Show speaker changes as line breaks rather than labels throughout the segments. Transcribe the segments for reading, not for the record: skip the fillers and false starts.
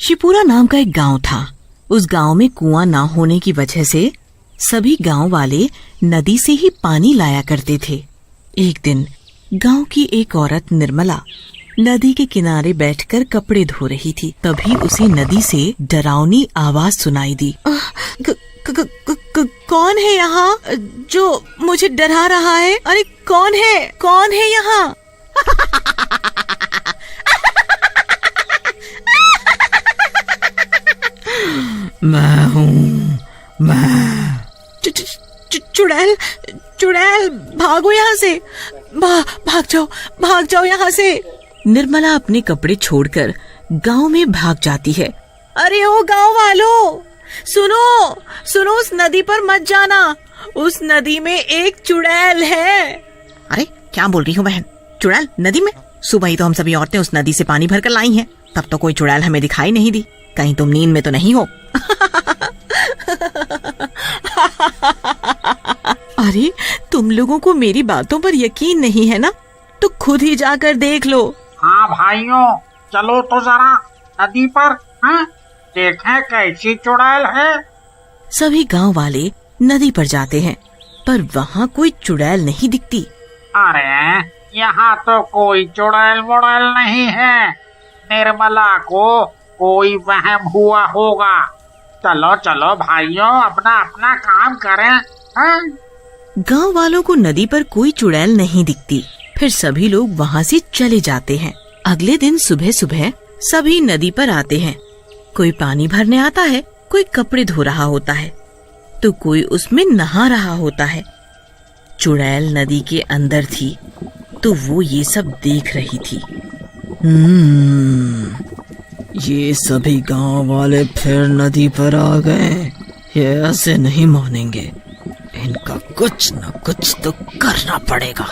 शिपूरा नाम का एक गांव था। उस गांव में कुआं ना होने की वजह से सभी गांव वाले नदी से ही पानी लाया करते थे। एक दिन गांव की एक औरत निर्मला नदी के किनारे बैठकर कपड़े धो रही थी। तभी उसे नदी से डरावनी आवाज सुनाई दी। कौन है यहाँ जो मुझे डरा रहा है? अरे कौन है यहाँ?
मैं हूँ, मैं।
चुड़ैल भागो यहाँ से, भाग जाओ यहाँ से। निर्मला अपने कपड़े छोड़कर गांव में भाग जाती है। अरे ओ गांव वालों, सुनो, उस नदी पर मत जाना, उस नदी में एक चुड़ैल है।
अरे क्या बोल रही हो बहन? चुड़ैल नदी में? सुबह ही तो हम सभी औरतें उस नदी से पानी भरकर लाई हैं, तब तो कोई चुड़ैल हमें दिखाई नहीं दी। कहीं तुम नींद में तो नहीं हो?
अरे तुम लोगों को मेरी बातों पर यकीन नहीं है ना, तो खुद ही जाकर देख लो।
हाँ भाइयों, चलो तो जरा नदी पर, हाँ, देखें कैसी चुड़ैल है।
सभी गांव वाले नदी पर जाते हैं, पर वहाँ कोई चुड़ैल नहीं दिखती।
अरे यहाँ तो कोई चुड़ैल मुड़ैल नहीं है, निर्मला को कोई वहम हुआ होगा। चलो भाइयों, अपना काम करें, हाँ?
गांव वालों को नदी पर कोई चुड़ैल नहीं दिखती। फिर सभी लोग वहाँ से चले जाते हैं। अगले दिन सुबह सुबह सभी नदी पर आते हैं। कोई पानी भरने आता है, कोई कपड़े धो रहा होता है, तो कोई उसमें नहा रहा होता है। चुड़ैल नदी के अंदर थी, तो वो ये सब देख रही थी।
ये सभी गांव वाले फिर नदी पर आ गए। ये ऐसे नहीं मानेंगे, इनका कुछ न कुछ तो करना पड़ेगा।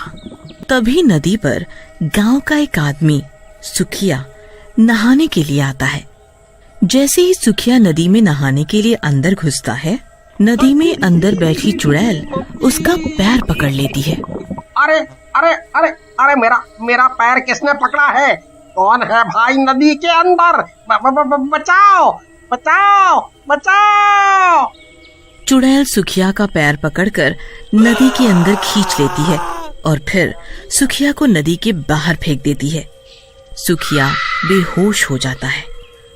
तभी नदी पर गांव का एक आदमी सुखिया नहाने के लिए आता है। जैसे ही सुखिया नदी में नहाने के लिए अंदर घुसता है, नदी में अंदर बैठी चुड़ैल उसका पैर पकड़ लेती है।
अरे अरे अरे अरे मेरा पैर किसने पकड़ा है? कौन है भाई नदी के अंदर? बचाओ बचाओ बचाओ!
चुड़ैल सुखिया का पैर पकड़कर नदी के अंदर खींच लेती है और फिर सुखिया को नदी के बाहर फेंक देती है। सुखिया बेहोश हो जाता है।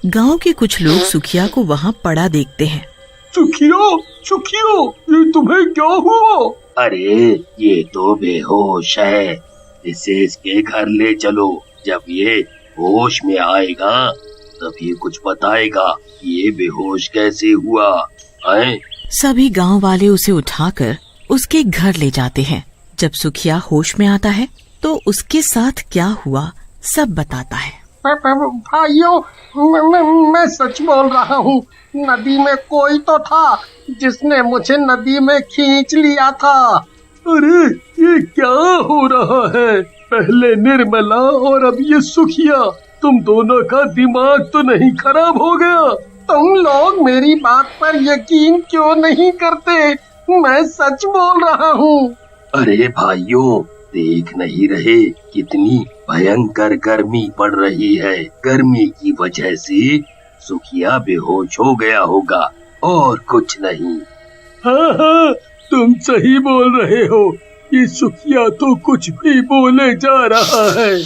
गांव के कुछ लोग सुखिया को वहाँ पड़ा देखते हैं।
सुखियो, ये तुम्हें क्या हुआ?
अरे ये तो बेहोश है, इसे इसके घर ले चलो। जब ये होश में आएगा तभी कुछ बताएगा ये बेहोश कैसे हुआ है।
सभी गांव वाले उसे उठाकर उसके घर ले जाते हैं। जब सुखिया होश में आता है तो उसके साथ क्या हुआ सब बताता है।
भाइयों, मैं सच बोल रहा हूँ, नदी में कोई तो था जिसने मुझे नदी में खींच लिया था।
अरे ये क्या हो रहा है? पहले निर्मला और अब ये सुखिया, तुम दोनों का दिमाग तो नहीं खराब हो गया?
तुम लोग मेरी बात पर यकीन क्यों नहीं करते? मैं सच बोल रहा हूँ।
अरे भाइयों, देख नहीं रहे कितनी भयंकर गर्मी पड़ रही है। गर्मी की वजह से सुखिया बेहोश हो गया होगा और कुछ नहीं।
हाँ, तुम सही बोल रहे हो। ये सुखिया तो कुछ भी बोले जा रहा है।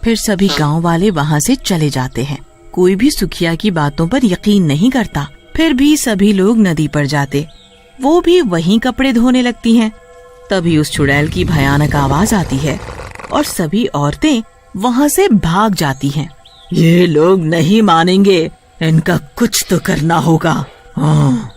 फिर सभी गांव वाले वहाँ से चले जाते हैं। कोई भी सुखिया की बातों पर यकीन नहीं करता। फिर भी सभी लोग नदी पर जाते, वो भी वहीं कपड़े धोने लगती हैं। तभी उस चुड़ैल की भयानक आवाज आती है और सभी औरतें वहाँ से भाग जाती हैं।
ये लोग नहीं मानेंगे, इनका कुछ तो करना होगा। हाँ।